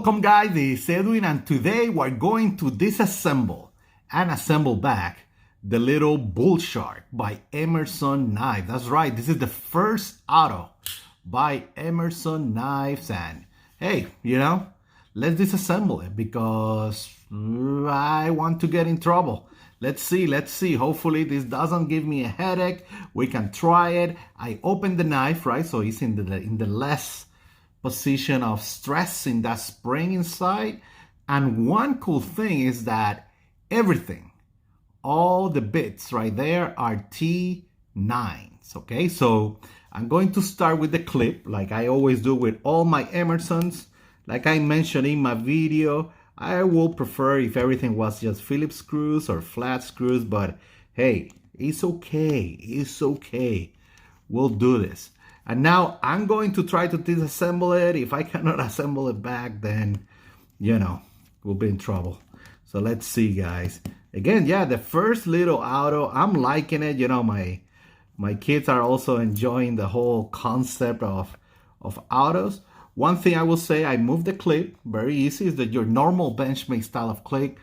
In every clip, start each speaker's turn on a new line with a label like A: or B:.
A: Welcome guys, this is Edwin, and today we're going to disassemble and assemble back the little Bullshark by Emerson Knives. That's right, this is the first auto by Emerson Knives, and hey, let's disassemble it because I want to get in trouble. Let's see. Hopefully this doesn't give me a headache. We can try it. I opened the knife, right? So it's in the less position of stress in that spring inside. And one cool thing is that everything, all the bits right there are T9s, okay? So I'm going to start with the clip like I always do with all my Emersons. Like I mentioned in my video, I will prefer if everything was just Phillips screws or flat screws, but hey, it's okay. We'll do this. And now I'm going to try to disassemble it. If I cannot assemble it back, then, we'll be in trouble. So let's see, guys. Again, yeah, the first little auto, I'm liking it. My kids are also enjoying the whole concept of autos. One thing I will say, I moved the clip. Very easy, is that your normal Benchmade style of clip,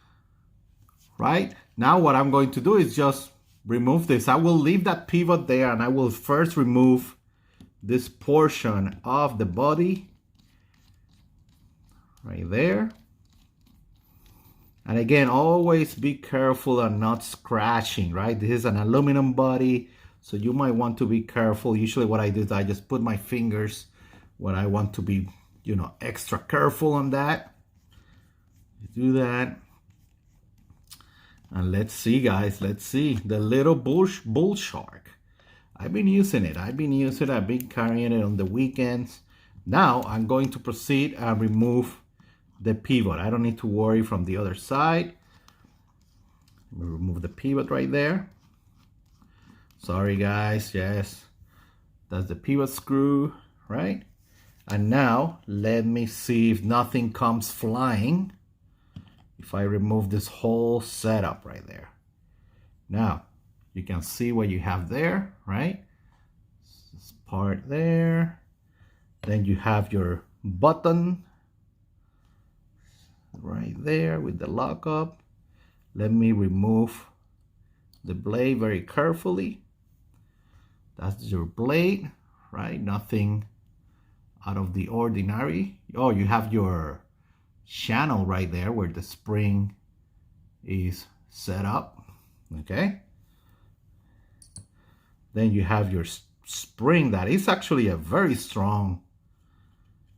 A: right? Now what I'm going to do is just remove this. I will leave that pivot there, and I will first remove this portion of the body right there. And again, always be careful and not scratching, right? This is an aluminum body, so you might want to be careful. Usually what I do is I just put my fingers when I want to be, extra careful on that. Do that. And let's see, guys, let's see. The little Bullshark. I've been using it. I've been carrying it on the weekends. Now I'm going to proceed and remove the pivot. I don't need to worry from the other side. Remove the pivot right there. Sorry guys, yes. That's the pivot screw, right? And now let me see if nothing comes flying if I remove this whole setup right there. Now, you can see what you have there, right? This part there. Then you have your button right there with the lockup. Let me remove the blade very carefully. That's your blade, right? Nothing out of the ordinary. Oh, you have your channel right there where the spring is set up, okay? Then you have your spring that is actually a very strong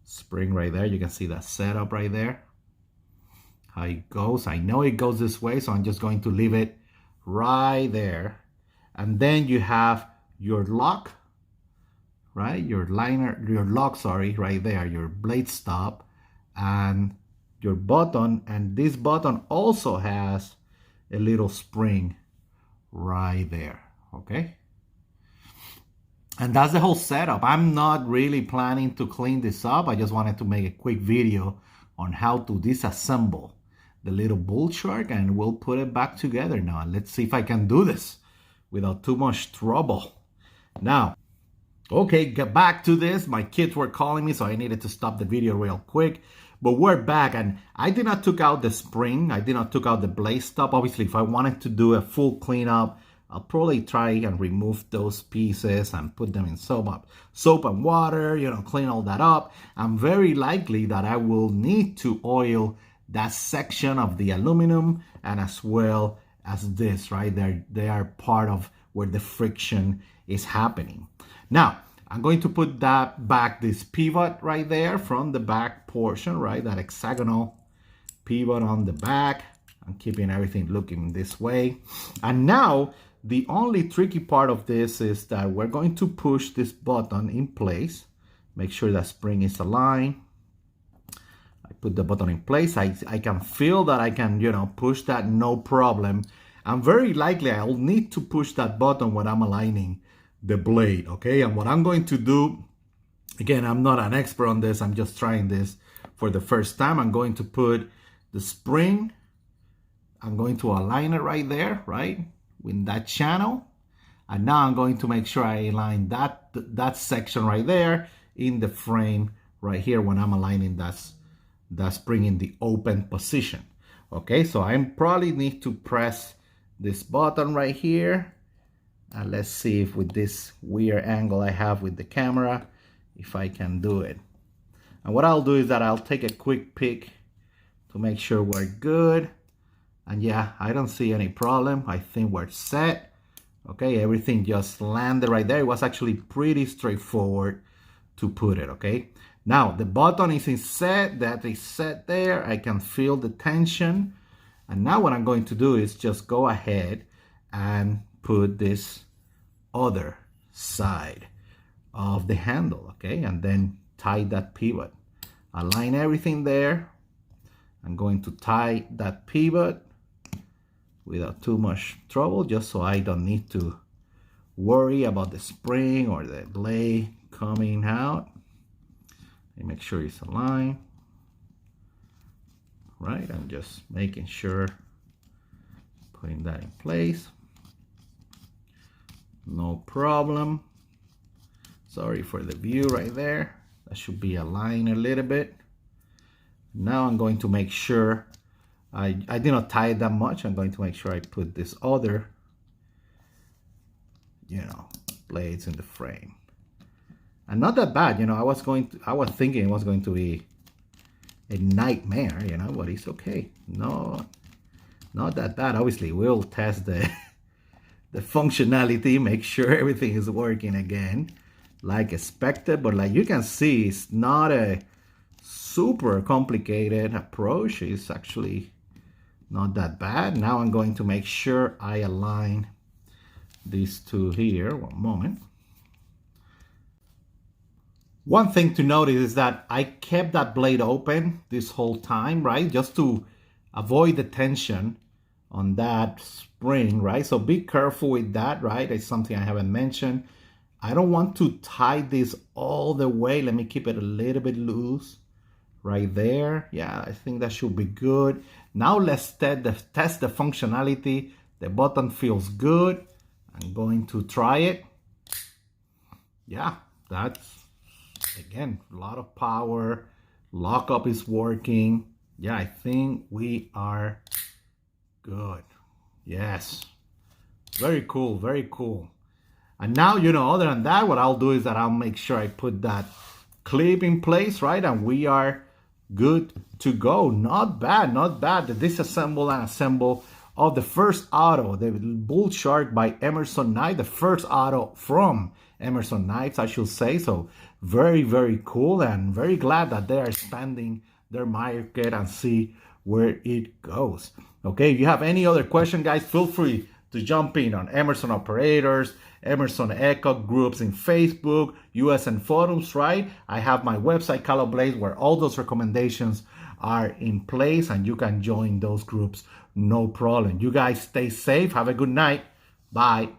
A: spring right there. You can see that setup right there, how it goes. I know it goes this way, so I'm just going to leave it right there. And then you have your lock, right? Your lock, sorry, right there, your blade stop and your button. And this button also has a little spring right there, okay? And that's the whole setup. I'm not really planning to clean this up. I just wanted to make a quick video on how to disassemble the little Bullshark, and we'll put it back together now. And let's see if I can do this without too much trouble. Now, okay, get back to this. My kids were calling me, so I needed to stop the video real quick. But we're back, and I did not take out the spring. I did not take out the blade stop. Obviously, if I wanted to do a full cleanup, I'll probably try and remove those pieces and put them in soap and water, clean all that up. I'm very likely that I will need to oil that section of the aluminum, and as well as this, right? They are part of where the friction is happening. Now, I'm going to put that back, this pivot right there from the back portion, right? That hexagonal pivot on the back. I'm keeping everything looking this way. And now, the only tricky part of this is that we're going to push this button in place. Make sure that spring is aligned. I put the button in place. I can feel that I can, push that no problem. And very likely I'll need to push that button when I'm aligning the blade, okay? And what I'm going to do, again, I'm not an expert on this. I'm just trying this for the first time. I'm going to put the spring. I'm going to align it right there, right? In that channel. And now I'm going to make sure I align that section right there in the frame right here when I'm aligning the spring in the open position. Okay, so I probably need to press this button right here. And let's see if with this weird angle I have with the camera, if I can do it. And what I'll do is that I'll take a quick peek to make sure we're good. And yeah, I don't see any problem. I think we're set. Okay, everything just landed right there. It was actually pretty straightforward to put it, okay? Now, the button is set, that is set there. I can feel the tension. And now what I'm going to do is just go ahead and put this other side of the handle, okay? And then tie that pivot. Align everything there. I'm going to tie that pivot without too much trouble, just so I don't need to worry about the spring or the blade coming out. And make sure it's aligned. Right, I'm just making sure, putting that in place. No problem. Sorry for the view right there. That should be aligned a little bit. Now I'm going to make sure I did not tie it that much. I'm going to make sure I put this other, blades in the frame. And not that bad, I was thinking it was going to be a nightmare, but it's okay. No, not that bad. Obviously, we'll test the functionality, make sure everything is working again, like expected. But like you can see, it's not a super complicated approach. It's actually not that bad. Now I'm going to make sure I align these two here. One moment. One thing to notice is that I kept that blade open this whole time, right? Just to avoid the tension on that spring, right? So be careful with that, right? It's something I haven't mentioned. I don't want to tie this all the way. Let me keep it a little bit loose right there. Yeah, I think that should be good. Now let's test the functionality. The button feels good. I'm going to try it. Yeah, that's, again, a lot of power. Lockup is working. Yeah, I think we are good. Yes. Very cool, very cool. And now, other than that, what I'll do is that I'll make sure I put that clip in place, right? And we are good to go. Not bad, not bad. The disassemble and assemble of the first auto, the Bullshark by Emerson Knives, the first auto from Emerson Knives, I should say. So very, very cool, and very glad that they are expanding their market and see where it goes. Okay, if you have any other question, guys, feel free to jump in on Emerson Operators, Emerson Echo groups in Facebook, USN forums, right? I have my website, Calo Blades, where all those recommendations are in place, and you can join those groups, no problem. You guys stay safe. Have a good night. Bye.